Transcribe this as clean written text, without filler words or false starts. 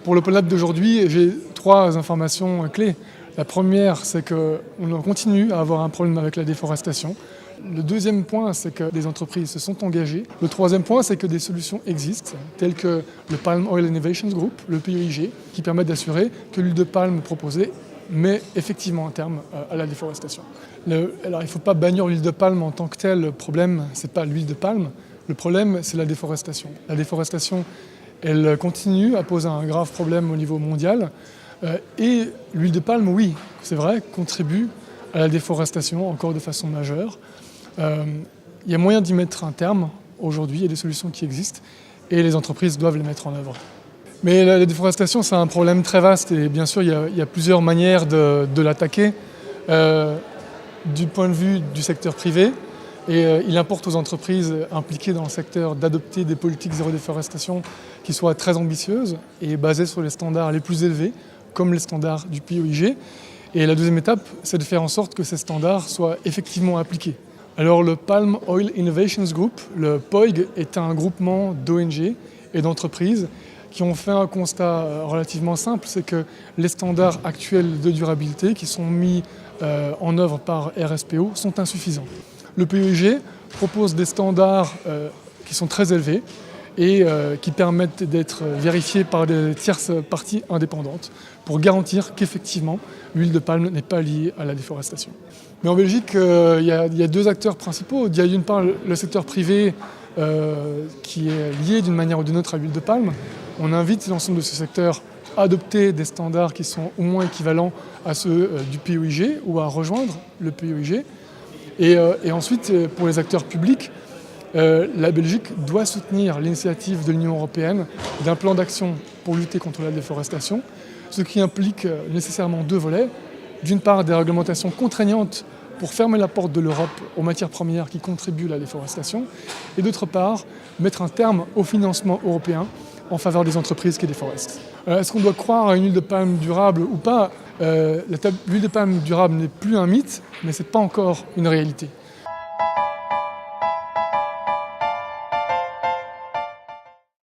Pour le Polab d'aujourd'hui, j'ai 3 informations clés. La première, c'est qu'on continue à avoir un problème avec la déforestation. Le deuxième point, c'est que des entreprises se sont engagées. Le troisième point, c'est que des solutions existent, telles que le Palm Oil Innovations Group, le POIG, qui permettent d'assurer que l'huile de palme proposée met effectivement un terme à la déforestation. Alors il ne faut pas bannir l'huile de palme en tant que telle. Le problème, ce n'est pas l'huile de palme. Le problème, c'est la déforestation. La déforestation, elle continue à poser un grave problème au niveau mondial. Et l'huile de palme, oui, c'est vrai, contribue à la déforestation encore de façon majeure. Il y a moyen d'y mettre un terme aujourd'hui, il y a des solutions qui existent et les entreprises doivent les mettre en œuvre. Mais la déforestation, c'est un problème très vaste et bien sûr, il y a plusieurs manières de l'attaquer. Du point de vue du secteur privé, et il importe aux entreprises impliquées dans le secteur d'adopter des politiques zéro déforestation qui soient très ambitieuses et basées sur les standards les plus élevés, comme les standards du POIG. Et la deuxième étape, c'est de faire en sorte que ces standards soient effectivement appliqués. Alors le Palm Oil Innovations Group, le POIG, est un groupement d'ONG et d'entreprises qui ont fait un constat relativement simple, c'est que les standards actuels de durabilité qui sont mis en œuvre par RSPO sont insuffisants. Le POIG propose des standards qui sont très élevés et qui permettent d'être vérifiés par des tierces parties indépendantes pour garantir qu'effectivement l'huile de palme n'est pas liée à la déforestation. Mais en Belgique, il y a 2 acteurs principaux. Il y a d'une part le secteur privé qui est lié d'une manière ou d'une autre à l'huile de palme. On invite l'ensemble de ce secteur à adopter des standards qui sont au moins équivalents à ceux du POIG ou à rejoindre le POIG. Et ensuite, pour les acteurs publics, la Belgique doit soutenir l'initiative de l'Union européenne d'un plan d'action pour lutter contre la déforestation, ce qui implique nécessairement 2 volets. D'une part, des réglementations contraignantes pour fermer la porte de l'Europe aux matières premières qui contribuent à la déforestation, et d'autre part, mettre un terme au financement européen en faveur des entreprises qui déforestent. Est-ce qu'on doit croire à une huile de palme durable ou pas ? L'huile de palme durable n'est plus un mythe, mais ce n'est pas encore une réalité.